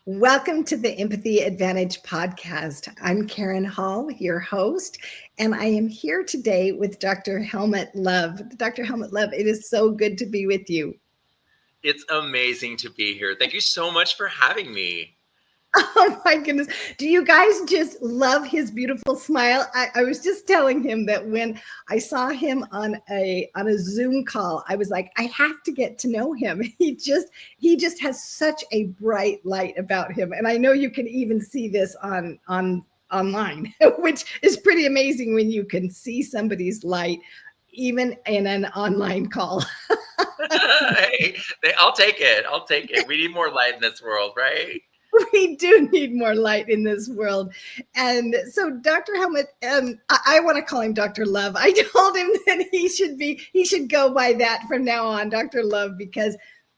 Welcome to the Empathy Advantage podcast. I'm Karen Hall, your host, and I am here today with Dr. Helmut Love. Dr. Helmut Love, it is so good to be with you. It's amazing to be here. Thank you so much for having me. Oh my goodness. Do you guys just love his beautiful smile? I was just telling him that when I saw him on a Zoom call, I was like, I have to get to know him. He just has such a bright light about him. And I know you can even see this on online, which is pretty amazing when you can see somebody's light even in an online call. Hey, I'll take it. I'll take it. We need more light in this world, right? We do need more light in this world. And so Dr. Helmut, I want to call him Dr. Love. I told him that he should go by that from now on, Dr. Love, because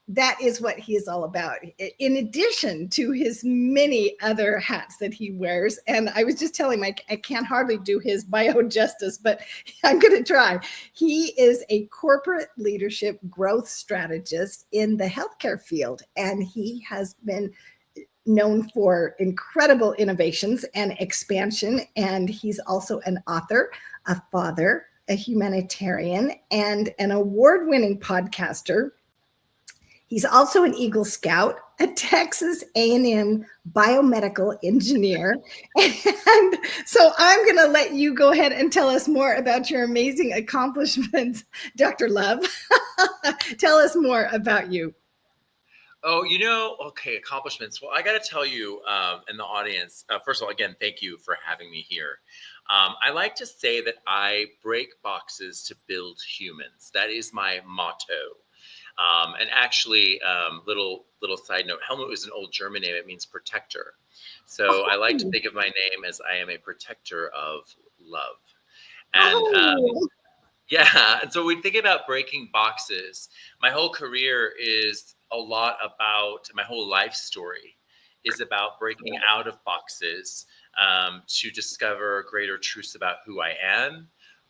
that is what he is all about, in addition to his many other hats that he wears. And I was just telling him I can't hardly do his bio justice, but I'm going to try. He is a corporate leadership growth strategist in the healthcare field, and he has been known for incredible innovations and expansion. And he's also an author, a father, a humanitarian, and an award winning podcaster. He's also an Eagle Scout, a Texas A&M biomedical engineer. And so I'm going to let you go ahead and tell us more about your amazing accomplishments, Dr. Love. Tell us more about you. Oh, okay, accomplishments. Well, I got to tell you, in the audience, first of all, again, thank you for having me here. I like to say that I break boxes to build humans. That is my motto. And actually, little side note, Helmut is an old German name. It means protector. So I like to Oh, think of my name as I am a protector of love. And oh. yeah, and so we think about breaking boxes. My whole career is a lot about my whole life story is about breaking out of boxes to discover greater truths about who I am,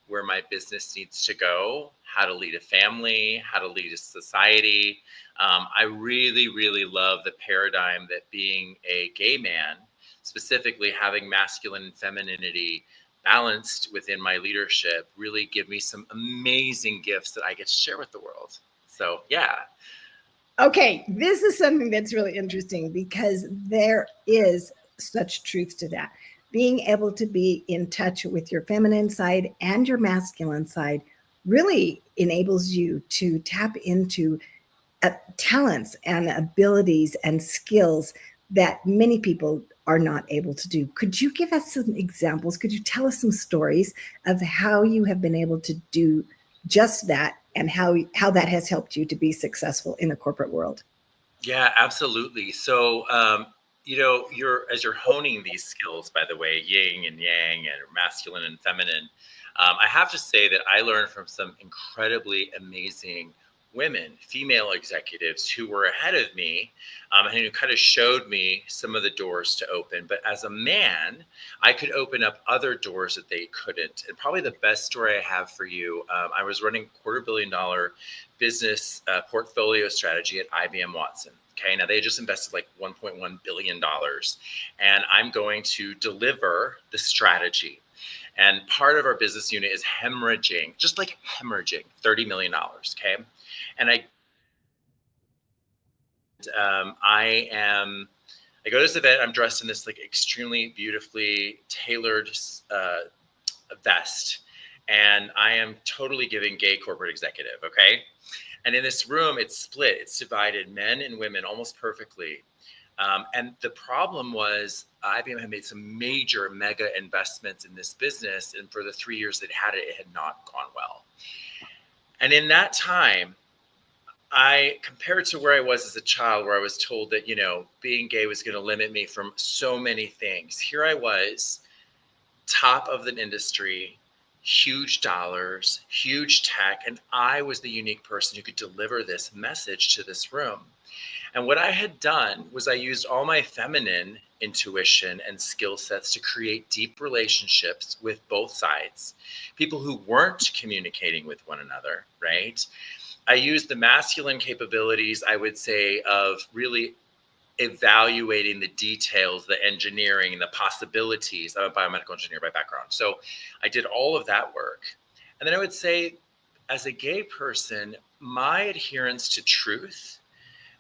where my business needs to go, how to lead a family, how to lead a society. I really, really love the paradigm that being a gay man, specifically having masculine and femininity balanced within my leadership, really give me some amazing gifts that I get to share with the world. So, yeah. Okay, this is something that's really interesting because there is such truth to that. Being able to be in touch with your feminine side and your masculine side really enables you to tap into talents and abilities and skills that many people are not able to do. Could you give us some examples? Could you tell us some stories of how you have been able to do just that and how that has helped you to be successful in the corporate world? Yeah, absolutely. So, you're honing these skills, by the way, yin and yang, and masculine and feminine. I have to say that I learned from some incredibly amazing women, female executives who were ahead of me, and who kind of showed me some of the doors to open. But as a man, I could open up other doors that they couldn't. And probably the best story I have for you, I was running $250 million business portfolio strategy at IBM Watson. Okay, now they just invested like $1.1 billion, and I'm going to deliver the strategy. And part of our business unit is hemorrhaging, just like hemorrhaging $30 million. Okay. And I am, I go to this event, I'm dressed in this like extremely beautifully tailored vest, and I am totally giving gay corporate executive. Okay. And in this room, it's split, it's divided men and women almost perfectly. And the problem was IBM had made some major mega investments in this business. And for the 3 years that had it, it had not gone well. And in that time, I compared to where I was as a child, where I was told that, being gay was going to limit me from so many things. Here I was, top of the industry, huge dollars, huge tech, and I was the unique person who could deliver this message to this room. And what I had done was I used all my feminine intuition and skill sets to create deep relationships with both sides, people who weren't communicating with one another, right? I used the masculine capabilities, I would say, of really evaluating the details, the engineering, the possibilities. I'm a biomedical engineer by background. So I did all of that work. And then I would say, as a gay person, my adherence to truth,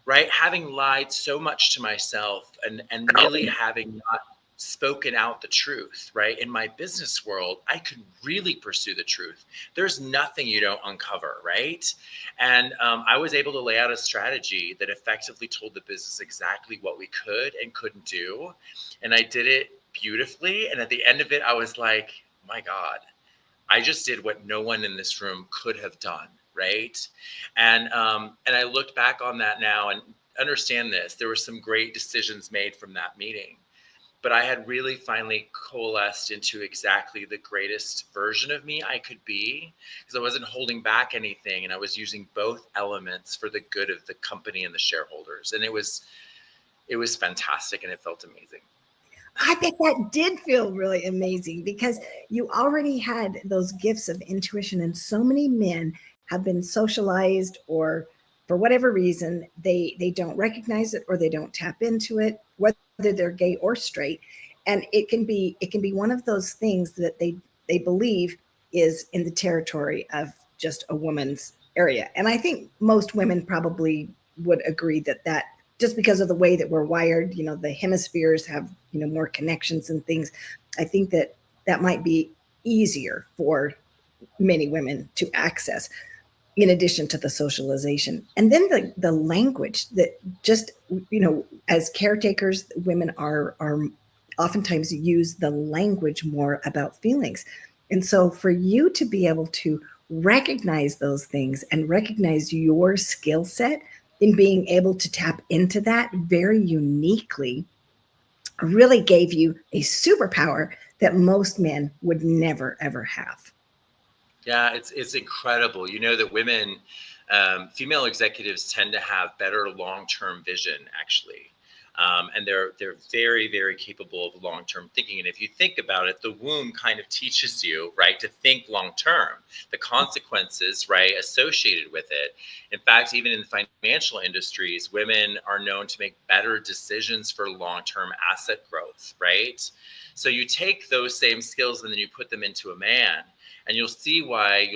right? Having lied so much to myself and really having not spoken out the truth, right? In my business world, I could really pursue the truth. There's nothing you don't uncover, right? And I was able to lay out a strategy that effectively told the business exactly what we could and couldn't do. And I did it beautifully. And at the end of it, I was like, my God, I just did what no one in this room could have done, right? And I looked back on that now and understand this. There were some great decisions made from that meeting, but I had really finally coalesced into exactly the greatest version of me I could be, because I wasn't holding back anything, and I was using both elements for the good of the company and the shareholders. And it was fantastic, and it felt amazing. I bet that did feel really amazing because you already had those gifts of intuition, and so many men have been socialized, or for whatever reason they don't recognize it or they don't tap into it, whether they're gay or straight. And it can be one of those things that they believe is in the territory of just a woman's area. And I think most women probably would agree that just because of the way that we're wired, the hemispheres have, more connections and things. I think that might be easier for many women to access, in addition to the socialization. And then the language that just, as caretakers, women are oftentimes use the language more about feelings. And so for you to be able to recognize those things and recognize your skill set in being able to tap into that very uniquely really gave you a superpower that most men would never ever have. Yeah, it's incredible. You know that women, female executives tend to have better long-term vision, actually, and they're very very capable of long-term thinking. And if you think about it, the womb kind of teaches you, right, to think long-term, the consequences, right, associated with it. In fact, even in the financial industries, women are known to make better decisions for long-term asset growth, right? So you take those same skills and then you put them into a man, and you'll see why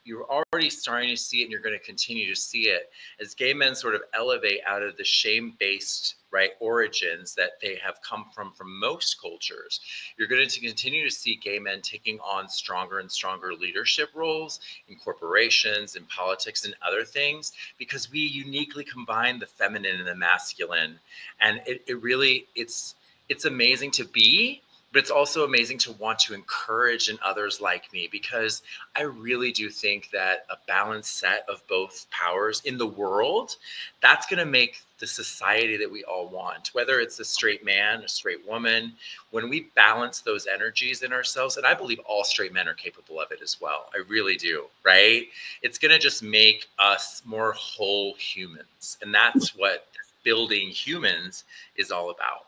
you're already starting to see it, and you're going to continue to see it as gay men sort of elevate out of the shame-based, right, origins that they have come from most cultures. You're going to continue to see gay men taking on stronger and stronger leadership roles in corporations, in politics, and other things, because we uniquely combine the feminine and the masculine. And it really it's amazing to be, but it's also amazing to want to encourage in others like me, because I really do think that a balanced set of both powers in the world, that's going to make the society that we all want, whether it's a straight man, a straight woman. When we balance those energies in ourselves, and I believe all straight men are capable of it as well, I really do, right? It's going to just make us more whole humans, and that's what building humans is all about.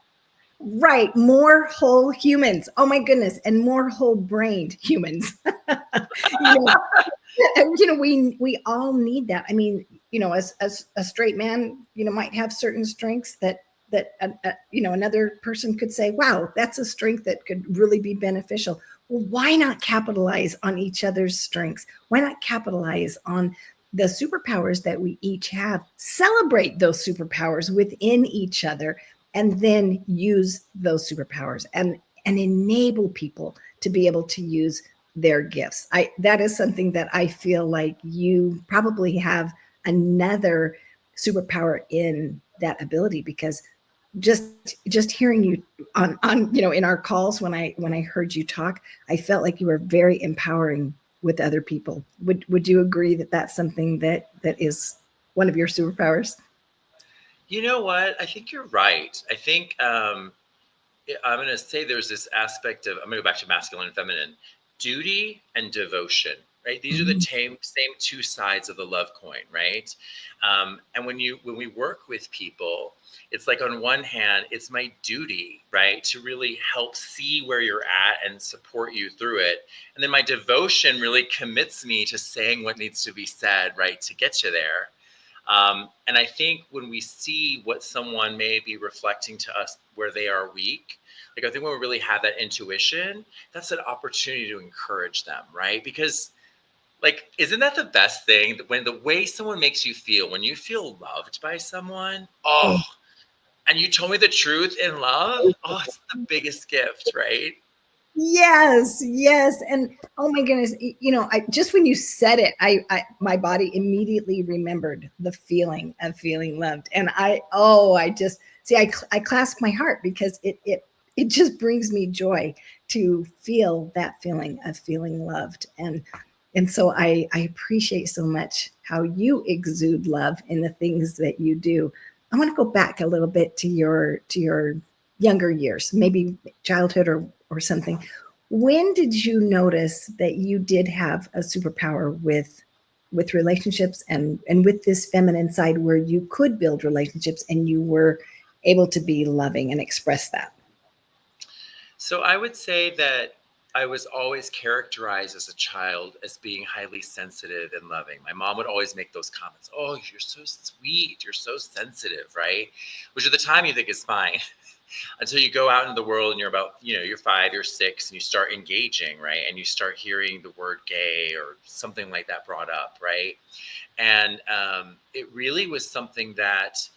Right, more whole humans. Oh my goodness, and more whole brained humans. you know, we all need that. I mean, as a straight man, might have certain strengths that another person could say, wow, that's a strength that could really be beneficial. Well, why not capitalize on each other's strengths? Why not capitalize on the superpowers that we each have? Celebrate those superpowers within each other, and then use those superpowers and enable people to be able to use their gifts. That is something that I feel like you probably have another superpower in that ability, because just just hearing you on in our calls, when I heard you talk, I felt like you were very empowering with other people. Would you agree that that's something that is one of your superpowers? You know what? I think you're right. I think I'm going to say there's this aspect of, I'm going to go back to masculine and feminine, duty and devotion, right? These are the Mhm. same two sides of the love coin, right? And when we work with people, it's like, on one hand, it's my duty, right, to really help see where you're at and support you through it. And then my devotion really commits me to saying what needs to be said, right, to get you there. And I think when we see what someone may be reflecting to us where they are weak, like I think when we really have that intuition, that's an opportunity to encourage them, right? Because like, isn't that the best thing? When the way someone makes you feel, when you feel loved by someone, oh, and you told me the truth in love, oh, it's the biggest gift, right? Yes, yes. And oh my goodness, I just when you said it, I my body immediately remembered the feeling of feeling loved. And I just see I clasp my heart because it just brings me joy to feel that feeling of feeling loved. And so I appreciate so much how you exude love in the things that you do. I want to go back a little bit to your younger years, maybe childhood or something. When did you notice that you did have a superpower with relationships and with this feminine side where you could build relationships and you were able to be loving and express that? So I would say that I was always characterized as a child as being highly sensitive and loving. My mom would always make those comments. Oh, you're so sweet. You're so sensitive, right? Which at the time you think is fine until you go out into the world and you're about, you're 5, you're 6, and you start engaging, right? And you start hearing the word gay or something like that brought up, right? And it really was something that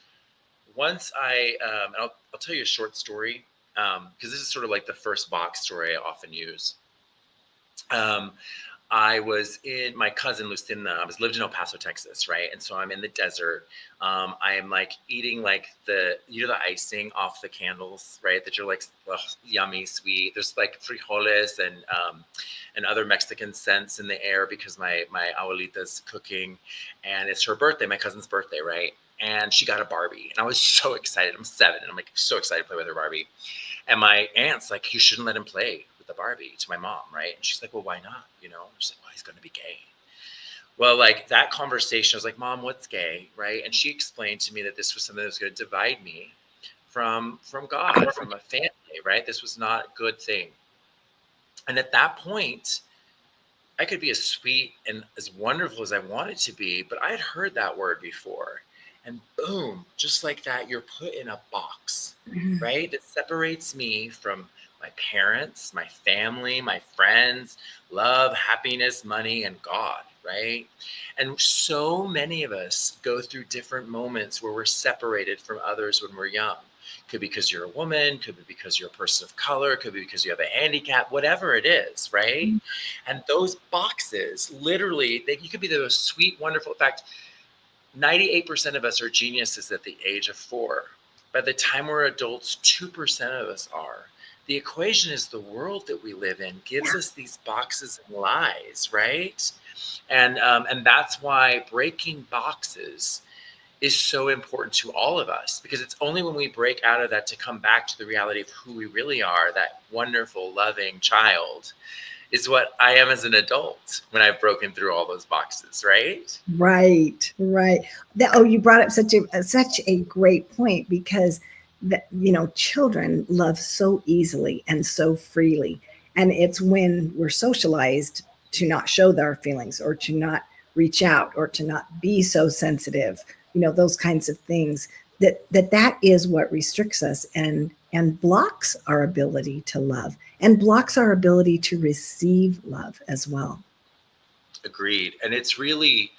once I'll tell you a short story because this is sort of like the first box story I often use. Um, I was in my cousin Lucinda. I was lived in El Paso, Texas, right? And so I'm in the desert. I am like eating like the icing off the candles, right? That you're like, ugh, yummy, sweet. There's like frijoles and other Mexican scents in the air because my abuelita's cooking, and it's her birthday, my cousin's birthday, right? And she got a Barbie, and I was so excited. I'm 7, and I'm like so excited to play with her Barbie. And my aunt's like, you shouldn't let him play with the Barbie, to my mom, right? And she's like, well, why not? She's like, well, he's going to be gay. Well, like that conversation, I was like, Mom, what's gay, right? And she explained to me that this was something that was going to divide me from God, from a family, right? This was not a good thing. And at that point, I could be as sweet and as wonderful as I wanted to be, but I had heard that word before. And boom, just like that, you're put in a box, right? That separates me from my parents, my family, my friends, love, happiness, money, and God, right? And so many of us go through different moments where we're separated from others when we're young. Could be because you're a woman, could be because you're a person of color, could be because you have a handicap, whatever it is, right? And those boxes, literally, you could be the most sweet, wonderful. In fact, 98% of us are geniuses at the age of 4. By the time we're adults, 2% of us are. The equation is the world that we live in gives us these boxes and lies, right? And that's why breaking boxes is so important to all of us, because it's only when we break out of that to come back to the reality of who we really are, that wonderful, loving child, is what I am as an adult when I've broken through all those boxes, right? Right, right. You brought up such a great point because children love so easily and so freely, and it's when we're socialized to not show their feelings or to not reach out or to not be so sensitive, those kinds of things that is what restricts us and blocks our ability to love and blocks our ability to receive love as well. Agreed. And it's really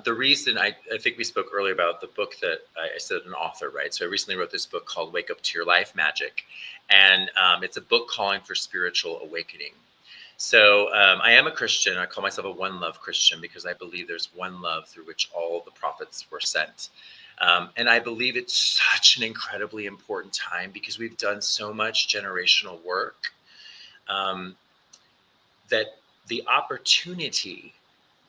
the reason I think we spoke earlier about the book that I said an author, right? So I recently wrote this book called Wake Up to Your Life Magic. And it's a book calling for spiritual awakening. So I am a Christian. I call myself a one love Christian because I believe there's one love through which all the prophets were sent. And I believe it's such an incredibly important time because we've done so much generational work um, that the opportunity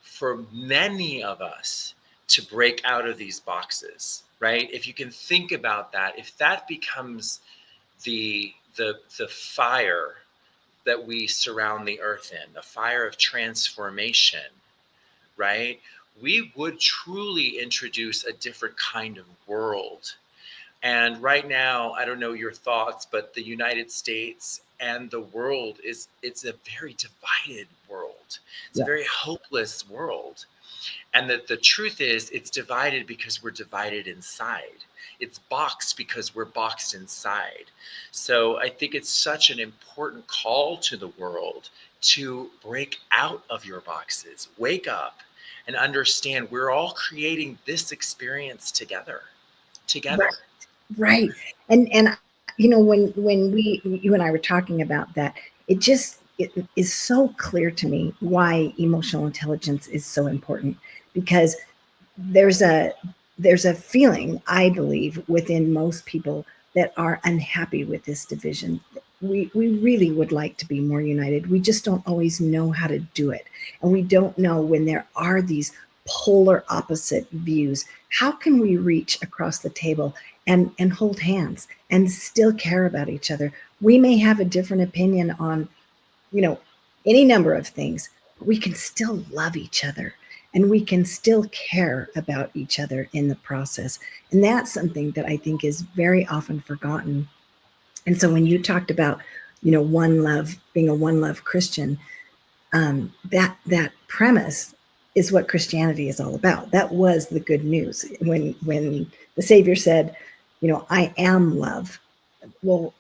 for many of us to break out of these boxes, right? If you can think about that, if that becomes the fire that we surround the earth in, the fire of transformation, right? We would truly introduce a different kind of world. And right now, I don't know your thoughts, but the United States and the world it's a very divided world. It's a Yeah. very hopeless world. And that the truth is, it's divided because we're divided inside. It's boxed because we're boxed inside. So I think it's such an important call to the world to break out of your boxes, wake up, and understand we're all creating this experience together. Right. Right. And when you and I were talking about that, it is so clear to me why emotional intelligence is so important, because there's a there's a feeling, I believe, within most people that are unhappy with this division. We really would like to be more united. We just don't always know how to do it. And we don't know when there are these polar opposite views. How can we reach across the table and hold hands and still care about each other? We may have a different opinion on, you know, any number of things, but we can still love each other and we can still care about each other in the process. And that's something that I think is very often forgotten. And so when you talked about, one love, being a one love Christian, that premise is what Christianity is all about. That was the good news when the Savior said, I am love. Well,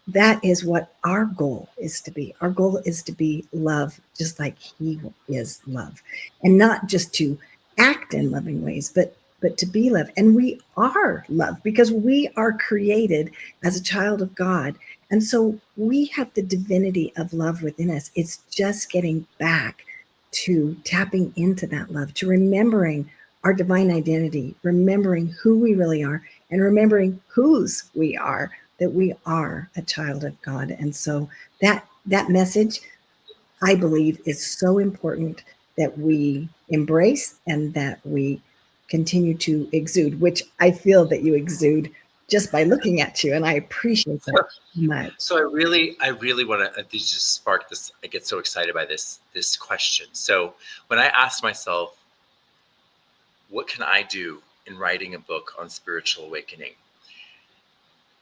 that is what our goal is to be. Our goal is to be love, just like He is love, and not just to act in loving ways, but to be love. And we are love because we are created as a child of God, and so we have the divinity of love within us. It's just getting back to tapping into that love, to remembering our divine identity, remembering who we really are, and remembering whose we are, that we are a child of God. And so that message, I believe, is so important that we embrace and that we continue to exude, which I feel that you exude just by looking at you, and I appreciate that much. So I really want to just spark this. I get so excited by this question. So when I asked myself, what can I do in writing a book on spiritual awakening?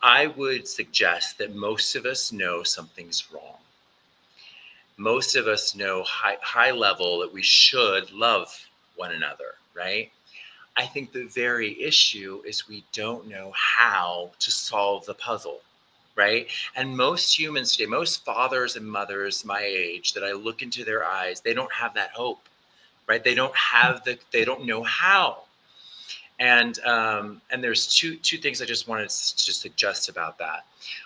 I would suggest that most of us know something's wrong. Most of us know high level that we should love one another, right? I think the very issue is we don't know how to solve the puzzle, right? And most humans today, most fathers and mothers my age that I look into their eyes, they don't have that hope, right? They don't know how. And there's two things I just wanted to suggest about that.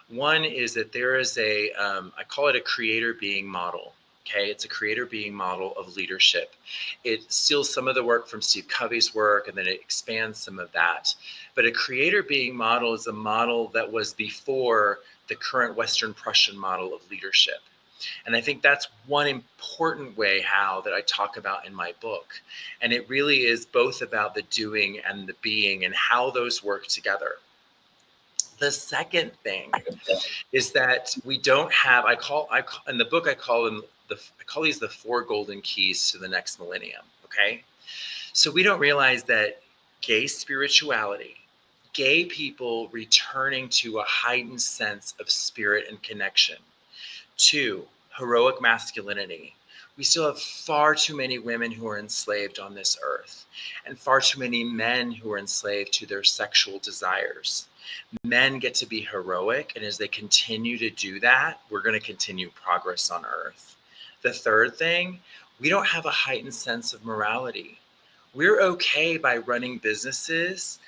One is that there is I call it a creator being model. Okay, it's a creator being model of leadership. It steals some of the work from Steve Covey's work, and then it expands some of that. But a creator being model is a model that was before the current Western Prussian model of leadership. And I think that's one important way that I talk about in my book. And it really is both about the doing and the being and how those work together. The second thing is that we don't have, in the book, I call these the 4 golden keys to the next millennium. Okay. So we don't realize that gay spirituality, gay people returning to a heightened sense of spirit and connection. 2, heroic masculinity. We still have far too many women who are enslaved on this earth, and far too many men who are enslaved to their sexual desires. Men get to be heroic, and as they continue to do that, we're going to continue progress on earth. The third thing, we don't have a heightened sense of morality. We're okay by running businesses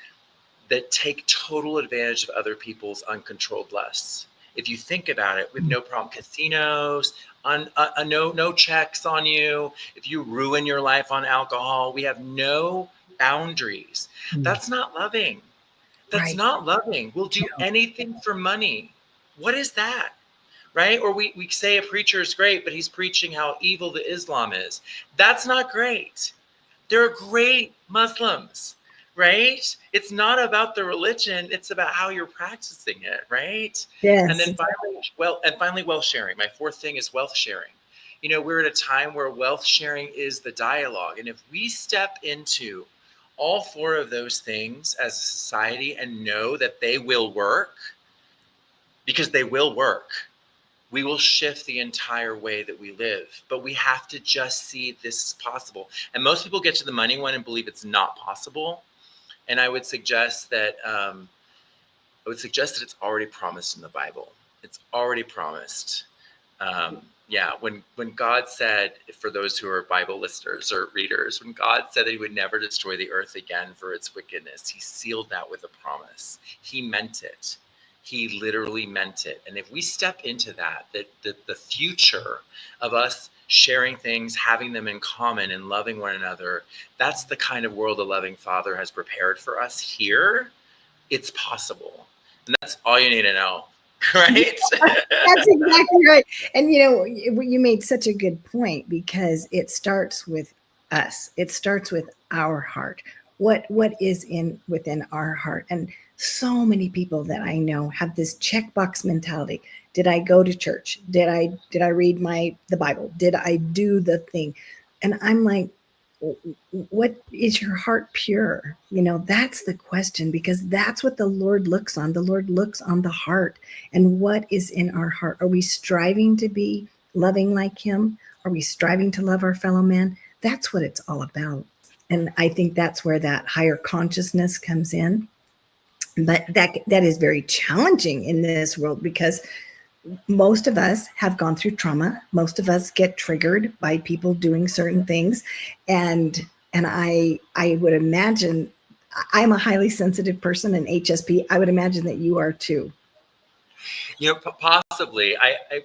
that take total advantage of other people's uncontrolled lusts. If you think about it, we have no problem. Casinos, no checks on you. If you ruin your life on alcohol, we have no boundaries. That's not loving. That's not loving. We'll do anything for money. What is that? Right? Or we say a preacher is great, but he's preaching how evil the Islam is. That's not great. There are great Muslims, right? It's not about the religion. It's about how you're practicing it, right? Yes. And then finally, wealth sharing. My fourth thing is wealth sharing. We're at a time where wealth sharing is the dialogue. And if we step into all 4 of those things as a society and know that they will work, because they will work, we will shift the entire way that we live. But we have to just see this is possible. And most people get to the money one and believe it's not possible. And I would suggest that it's already promised in the Bible. It's already promised. Yeah, when God said, for those who are Bible listeners or readers, when God said that he would never destroy the earth again for its wickedness, he sealed that with a promise. He meant it. He literally meant it. And if we step into that the future of us sharing things, having them in common and loving one another, that's the kind of world a loving Father has prepared for us here. It's possible. And that's all you need to know. Right? That's exactly right. And you made such a good point, because it starts with us. It starts with our heart. What is in within our heart? And so many people that I know have this checkbox mentality. Did I go to church? Did I read the Bible? Did I do the thing? And I'm like, what is your heart pure? That's the question, because that's what the Lord looks on. The Lord looks on the heart. And what is in our heart? Are we striving to be loving like him? Are we striving to love our fellow man? That's what it's all about. And I think that's where that higher consciousness comes in. But that is very challenging in this world, because most of us have gone through trauma. Most of us get triggered by people doing certain things. And I would imagine, I'm a highly sensitive person, an HSP. I would imagine that you are too. Possibly. I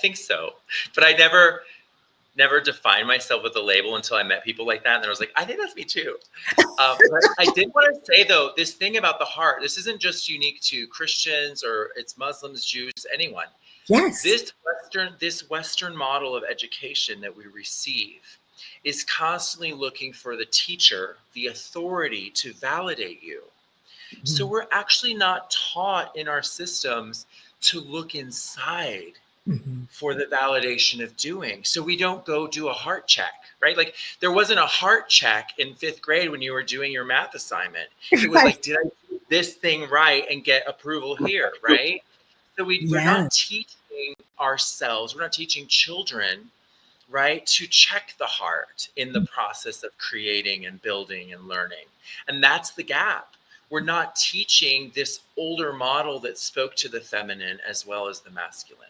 think so, but I never defined myself with a label until I met people like that. And then I was like, I think that's me too. But I did want to say, though, this thing about the heart, this isn't just unique to Christians, or it's Muslims, Jews, anyone. Yes. This Western model of education that we receive is constantly looking for the teacher, the authority to validate you. Mm-hmm. So we're actually not taught in our systems to look inside. Mm-hmm. For the validation of doing. So we don't go do a heart check, right? Like, there wasn't a heart check in 5th grade when you were doing your math assignment. It was like, did I do this thing right and get approval here, right? So we're not teaching ourselves, we're not teaching children, right, to check the heart in the process of creating and building and learning. And that's the gap. We're not teaching this older model that spoke to the feminine as well as the masculine.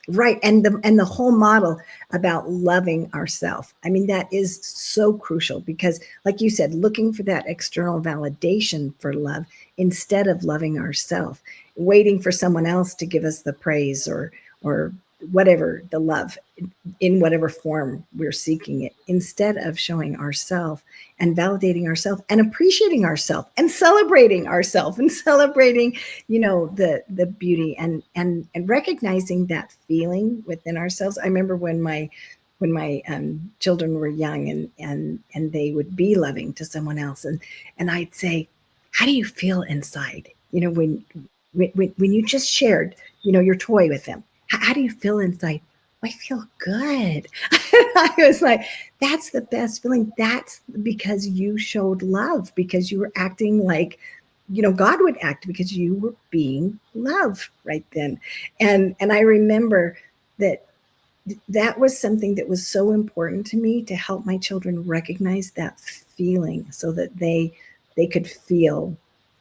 Right. And the whole model about loving ourselves. I mean, that is so crucial, because, like you said, looking for that external validation for love instead of loving ourselves, waiting for someone else to give us the praise or whatever, the love in whatever form we're seeking it, instead of showing ourselves and validating ourselves and appreciating ourselves and celebrating ourselves and celebrating, the beauty and recognizing that feeling within ourselves. I remember when my children were young and they would be loving to someone else, and I'd say, how do you feel inside? When you just shared, your toy with them, how do you feel inside? I feel good. I was like, that's the best feeling. That's because you showed love, because you were acting like, God would act, because you were being love right then. And I remember that was something that was so important to me, to help my children recognize that feeling, so that they could feel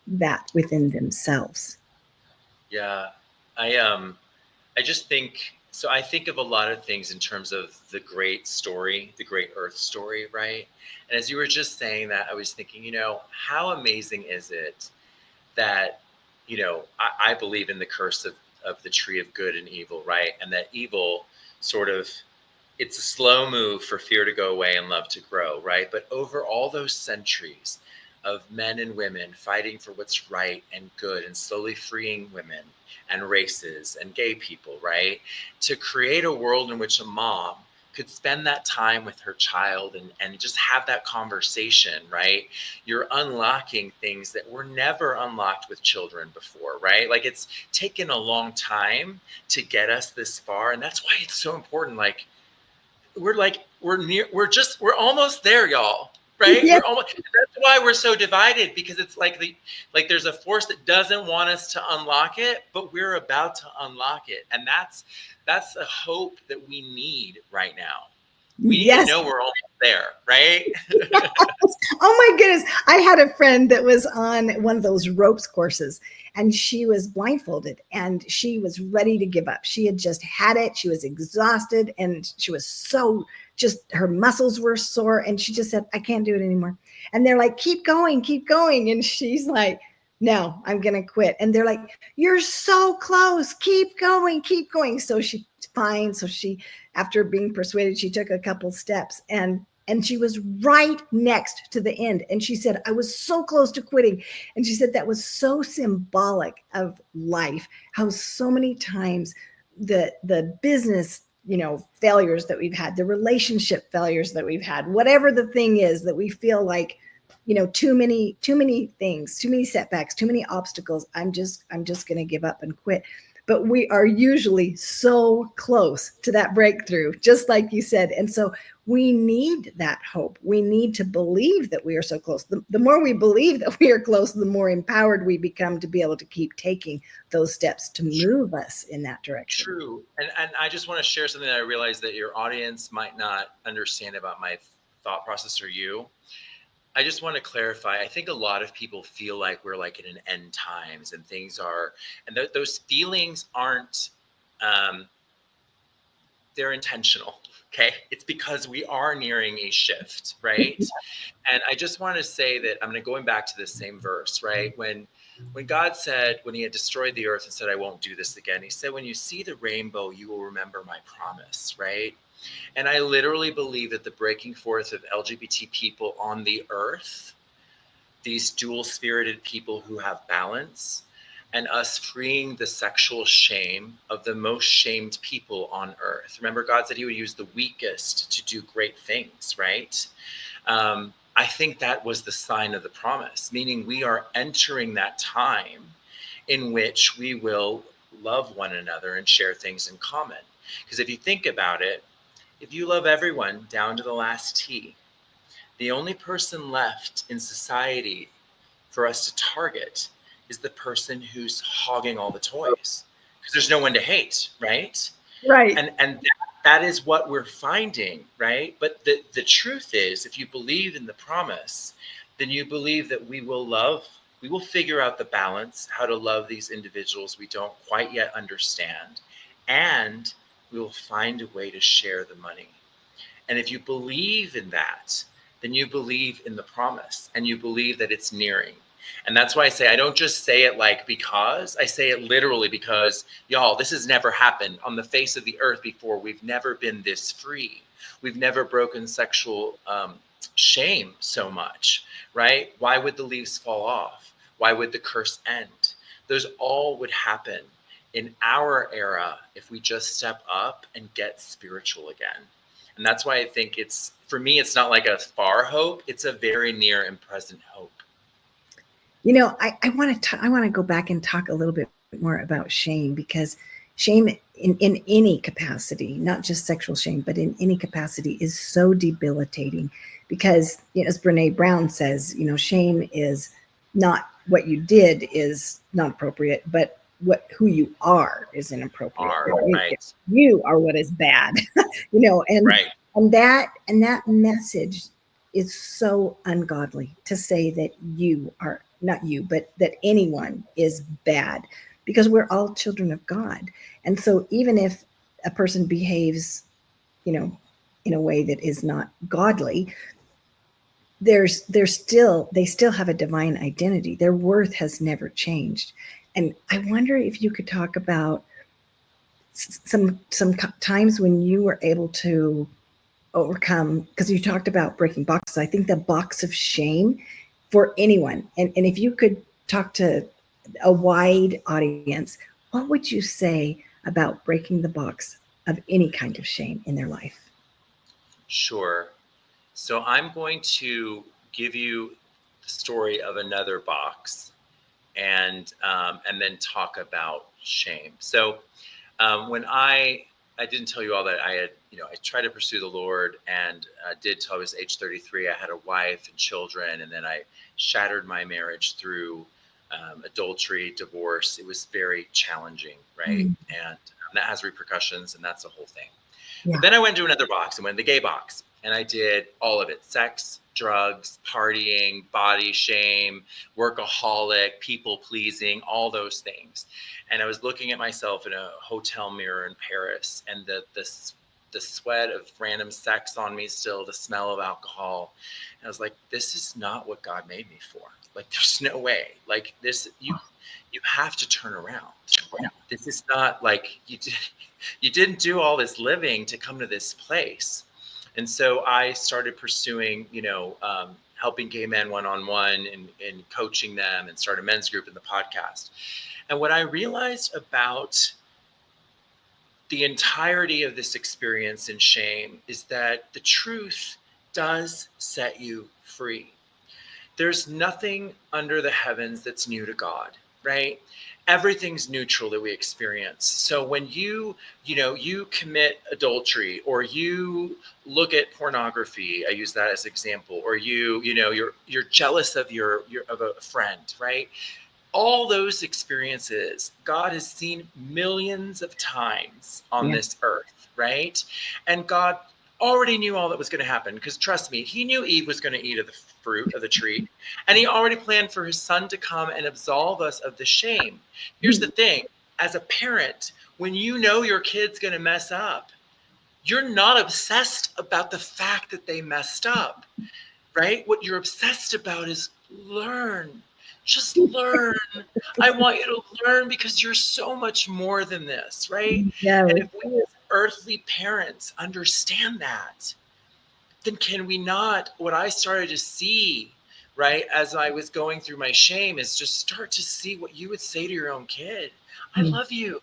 that within themselves. Yeah. I just think, so I think of a lot of things in terms of the great story, the great earth story, right? And as you were just saying that, I was thinking, how amazing is it that, I believe in the curse of the tree of good and evil, right? And that evil sort of, it's a slow move for fear to go away and love to grow, right? But over all those centuries of men and women fighting for what's right and good, and slowly freeing women and races and gay people, right? To create a world in which a mom could spend that time with her child and just have that conversation, right? You're unlocking things that were never unlocked with children before, right? Like, it's taken a long time to get us this far. And that's why it's so important. Like, we're almost there, y'all. right? Yeah. We're almost, that's why we're so divided, because it's like there's a force that doesn't want us to unlock it, but we're about to unlock it. And that's a hope that we need right now. We need to Yes. know we're almost there, right? Oh my goodness. I had a friend that was on one of those ropes courses, and she was blindfolded and she was ready to give up. She had just had it. She was exhausted and she was so just, her muscles were sore. And she just said, I can't do it anymore. And they're like, keep going, keep going. And she's like, no, I'm going to quit. And they're like, you're so close. Keep going, keep going. So she, fine. So she, after being persuaded, she took a couple steps, and she was right next to the end. And she said, I was so close to quitting. And she said that was so symbolic of life, how so many times the business, failures that we've had, the relationship failures that we've had, whatever the thing is that we feel like, too many things, too many setbacks, too many obstacles. I'm just going to give up and quit. But we are usually so close to that breakthrough, just like you said. And so we need that hope. We need to believe that we are so close. The more we believe that we are close, the more empowered we become to be able to keep taking those steps to move us in that direction. True. And I just want to share something that I realize that your audience might not understand about my thought process, or you. I just want to clarify. I think a lot of people feel like we're like in an end times and things are, and those feelings aren't, they're intentional. Okay. It's because we are nearing a shift, right? And I just want to say that I'm going to going back to this same verse, right? When God said, when he had destroyed the earth and said, I won't do this again, he said, when you see the rainbow, you will remember my promise, right? And I literally believe that the breaking forth of LGBT people on the earth, these dual spirited people who have balance, and us freeing the sexual shame of the most shamed people on earth. Remember, God said he would use the weakest to do great things, right? I think that was the sign of the promise, meaning we are entering that time in which we will love one another and share things in common. Because if you think about it, if you love everyone down to the last T, the only person left in society for us to target is the person who's hogging all the toys, because there's no one to hate, right? Right. And that is what we're finding, right? But the truth is, if you believe in the promise, then you believe that we will figure out the balance, how to love these individuals we don't quite yet understand, and we will find a way to share the money. And if you believe in that, then you believe in the promise and you believe that it's nearing. And that's why I say, I don't just say it like because, I say it literally, because y'all, this has never happened on the face of the earth before. We've never been this free. We've never broken sexual shame so much, right? Why would the leaves fall off? Why would the curse end? Those all would happen in our era if we just step up and get spiritual again. And that's why I think it's, for me, it's not like a far hope. It's a very near and present hope. I want to go back and talk a little bit more about shame, because shame in any capacity, not just sexual shame, but in any capacity, is so debilitating. Because, as Brene Brown says, shame is not what you did is not appropriate, but who you are is inappropriate. Right. You are what is bad, and Right. that message is so ungodly, to say that you are not you, but that anyone is bad, because we're all children of God. And so even if a person behaves, in a way that is not godly, they still have a divine identity. Their worth has never changed. And I wonder if you could talk about some times when you were able to overcome, because you talked about breaking boxes. I think the box of shame for anyone, and if you could talk to a wide audience, what would you say about breaking the box of any kind of shame in their life? Sure. So I'm going to give you the story of another box, and then talk about shame. So when I I didn't tell you all that I had, I tried to pursue the Lord, and did till I was age 33. I had a wife and children, and then I shattered my marriage through adultery, divorce. It was very challenging, right? Mm. And that has repercussions, and that's a whole thing. Yeah. But then I went to another box and went in the gay box, and I did all of it: sex, drugs, partying, body shame, workaholic, people pleasing, all those things. And I was looking at myself in a hotel mirror in Paris, and the sweat of random sex on me still, the smell of alcohol. And I was like, this is not what God made me for. Like, there's no way. Like, this, you have to turn around. This is not like you didn't do all this living to come to this place. And so I started pursuing, helping gay men one-on-one, and coaching them, and started a men's group in the podcast. And what I realized about the entirety of this experience in shame is that the truth does set you free. There's nothing under the heavens that's new to God, right? Everything's neutral that we experience. So when you commit adultery, or you look at pornography, I use that as an example, or you're jealous of of a friend, right? All those experiences, God has seen millions of times on this earth, right? And God already knew all that was going to happen, because trust me, he knew Eve was going to eat of the fruit of the tree, and he already planned for his son to come and absolve us of the shame. Here's the thing: as a parent, when you know your kid's going to mess up, you're not obsessed about the fact that they messed up, right? What you're obsessed about is learn. Just learn. I want you to learn, because you're so much more than this, right? Yeah. And if we as earthly parents understand that, then can we not, what I started to see, right, as I was going through my shame, is just start to see what you would say to your own kid. I love you.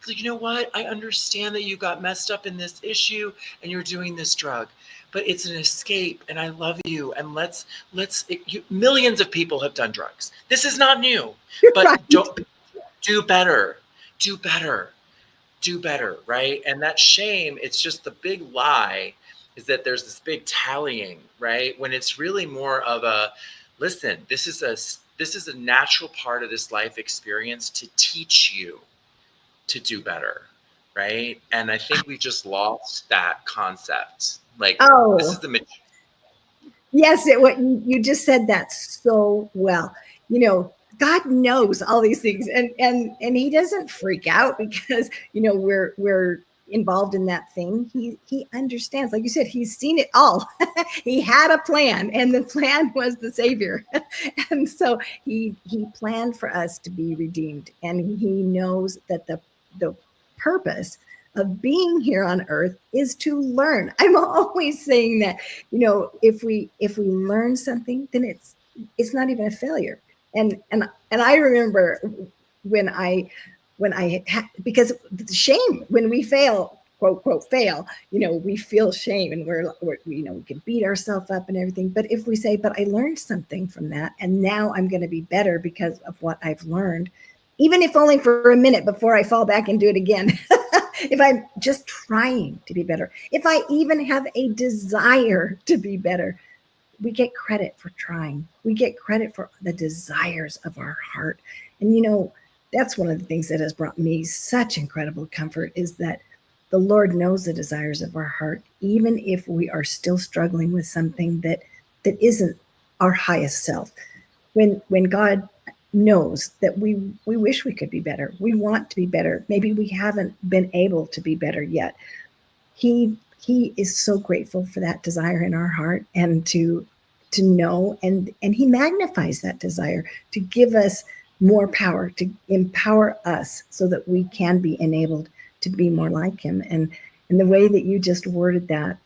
So you know what? I understand that you got messed up in this issue and you're doing this drug, but it's an escape, and I love you. And millions of people have done drugs. This is not new, but Right. don't do better, do better, do better, right? And that shame, it's just the big lie, is that there's this big tallying, right? When it's really more of a, listen, this is a natural part of this life experience to teach you to do better, right? And I think we just lost that concept. Like, this is the Yes, what you just said that so well. God knows all these things, and he doesn't freak out because we're involved in that thing. He understands, like you said, he's seen it all. He had a plan, and the plan was the Savior. And so he planned for us to be redeemed, and he knows that the purpose of being here on earth is to learn. I'm always saying that, if we learn something, then it's not even a failure. And I remember because the shame, when we fail, quote quote fail, we feel shame, and we're we can beat ourselves up and everything. But if we say, but I learned something from that, and now I'm going to be better because of what I've learned, even if only for a minute before I fall back and do it again. If I'm just trying to be better, if I even have a desire to be better, we get credit for trying. We get credit for the desires of our heart. And that's one of the things that has brought me such incredible comfort, is that the Lord knows the desires of our heart, even if we are still struggling with something that isn't our highest self. When God knows that we wish we could be better, we want to be better, maybe we haven't been able to be better yet, he is so grateful for that desire in our heart, and to know, and he magnifies that desire to give us more power, to empower us so that we can be enabled to be more like him. And the way that you just worded that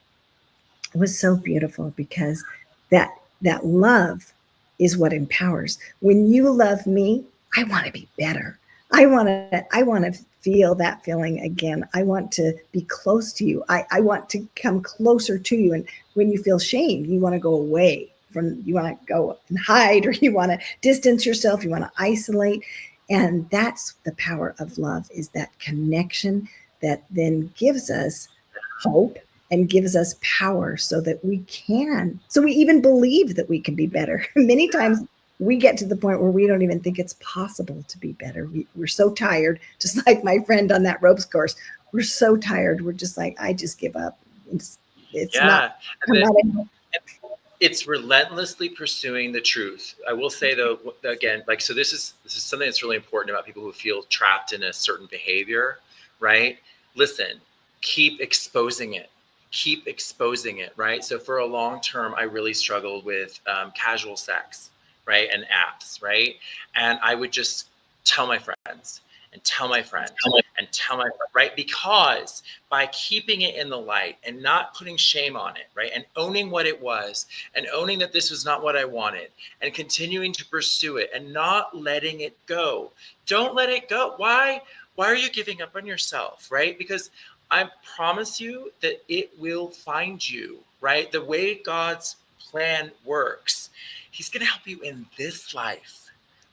was so beautiful, because that love is what empowers. When you love me, I want to be better. I want to feel that feeling again. I want to be close to you. I want to come closer to you. And when you feel shame, you want to go away you want to go and hide, or you want to distance yourself. You want to isolate. And that's the power of love, is that connection that then gives us hope and gives us power so that we even believe that we can be better. Many times we get to the point where we don't even think it's possible to be better. We're so tired, just like my friend on that ropes course. We're so tired. We're just like, I just give up. It's not. It's relentlessly pursuing the truth. I will say though, again, like, so this is something that's really important about people who feel trapped in a certain behavior, right? Listen, keep exposing it. Keep exposing it, right? So for a long term, I really struggled with casual sex, right? And apps, right? And I would just tell my friends and tell my friends and tell my friend, right? Because by keeping it in the light and not putting shame on it, right? And owning what it was and owning that this was not what I wanted and continuing to pursue it and not letting it go. Don't let it go. Why are you giving up on yourself, right? Because I promise you that it will find you, right? The way God's plan works, he's going to help you in this life.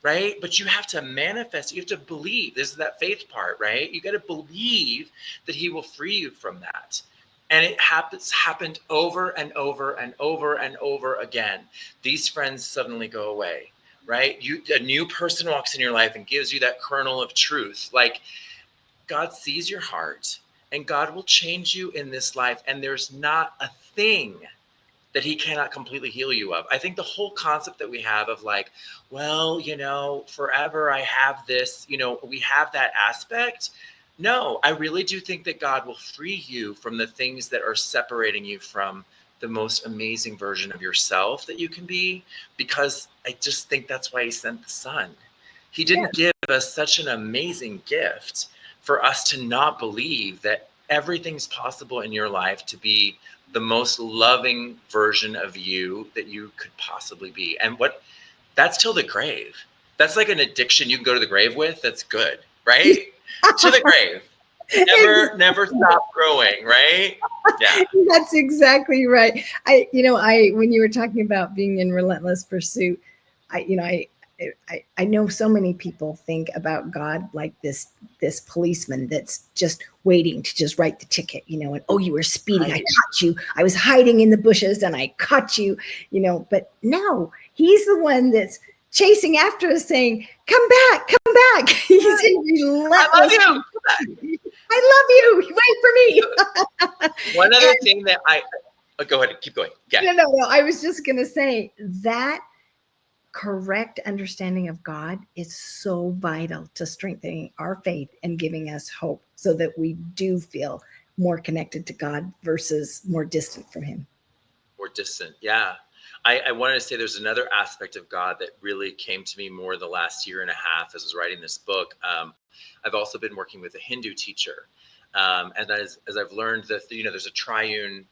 Right? But you have to manifest, you have to believe. This is that faith part, right? You got to believe that he will free you from that. And it happened over and over and over and over again. These friends suddenly go away, right? A new person walks in your life and gives you that kernel of truth. Like, God sees your heart and God will change you in this life. And there's not a thing that he cannot completely heal you of. I think the whole concept that we have of like, well, forever I have this, we have that aspect. No, I really do think that God will free you from the things that are separating you from the most amazing version of yourself that you can be, because I just think that's why he sent the Son. He didn't give us such an amazing gift for us to not believe that everything's possible in your life to be the most loving version of you that you could possibly be. And that's till the grave. That's like an addiction you can go to the grave with. That's good, right? To the grave. Never stop growing, right? Yeah. That's exactly right. When you were talking about being in relentless pursuit, I know so many people think about God like this policeman that's just waiting to just write the ticket, and, oh, you were speeding. I caught you. I was hiding in the bushes and I caught you, but no, he's the one that's chasing after us saying, come back. He's in relentless. I love you. Wait for me. One other thing that go ahead, keep going. Yeah. No. I was just going to say that correct understanding of God is so vital to strengthening our faith and giving us hope so that we do feel more connected to God versus more distant from him. More distant. Yeah. I wanted to say there's another aspect of God that really came to me more the last year and a half as I was writing this book. I've also been working with a Hindu teacher. And as I've learned that, there's a triune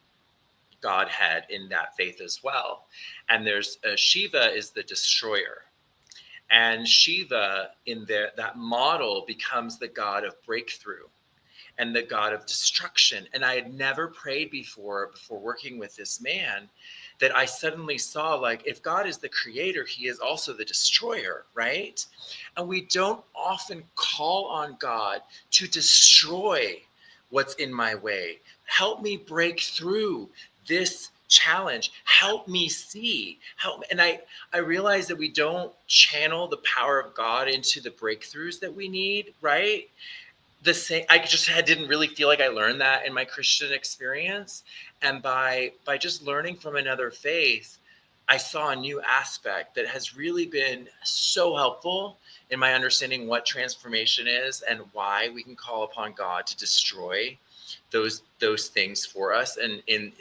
Godhead in that faith as well. And there's Shiva is the destroyer. And Shiva in that model becomes the God of breakthrough and the God of destruction. And I had never prayed before working with this man, that I suddenly saw, like, if God is the creator, he is also the destroyer, right? And we don't often call on God to destroy what's in my way. Help me break through this challenge. Help me see. And I realize that we don't channel the power of God into the breakthroughs that we need, right? The same, I just didn't really feel like I learned that in my Christian experience. And by just learning from another faith, I saw a new aspect that has really been so helpful in my understanding what transformation is and why we can call upon God to destroy those things for us. And in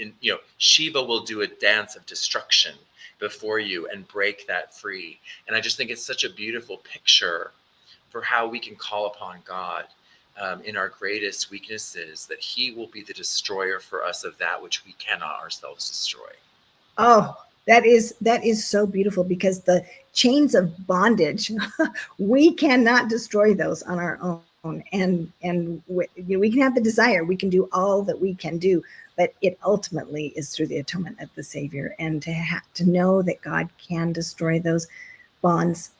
Shiva will do a dance of destruction before you and break that free. And I just think it's such a beautiful picture for how we can call upon God in our greatest weaknesses, that he will be the destroyer for us of that which we cannot ourselves destroy. Oh, that is so beautiful, because the chains of bondage, we cannot destroy those on our own. And we can have the desire, we can do all that we can do, but it ultimately is through the atonement of the Savior. And to know that God can destroy those bonds,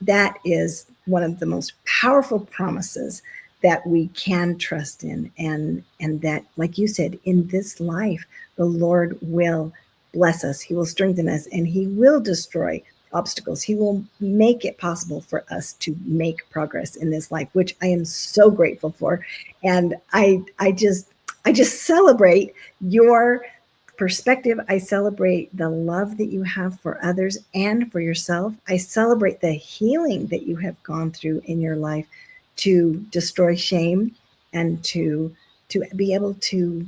that is one of the most powerful promises that we can trust in, and that, like you said, in this life, the Lord will bless us. He will strengthen us, and He will destroy obstacles. He will make it possible for us to make progress in this life, which I am so grateful for. And I just celebrate your perspective. I celebrate the love that you have for others and for yourself. I celebrate the healing that you have gone through in your life to destroy shame and to be able to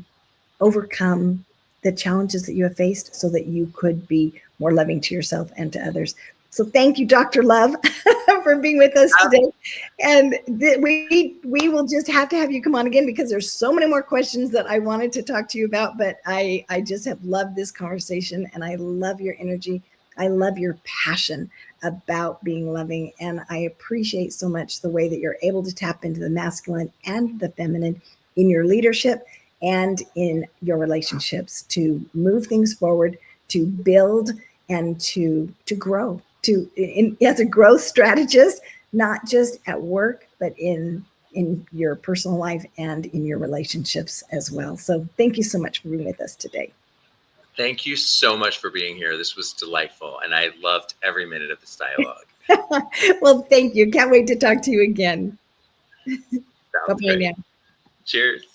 overcome the challenges that you have faced so that you could be more loving to yourself and to others. So thank you, Dr. Love, for being with us today. And we will just have to have you come on again because there's so many more questions that I wanted to talk to you about. But I just have loved this conversation, and I love your energy. I love your passion about being loving, and I appreciate so much the way that you're able to tap into the masculine and the feminine in your leadership and in your relationships to move things forward, to build, and to grow. As a growth strategist, not just at work, but in your personal life and in your relationships as well. So thank you so much for being with us today. Thank you so much for being here. This was delightful, and I loved every minute of this dialogue. Well, thank you. Can't wait to talk to you again. Sounds Bye-bye great. now. Cheers.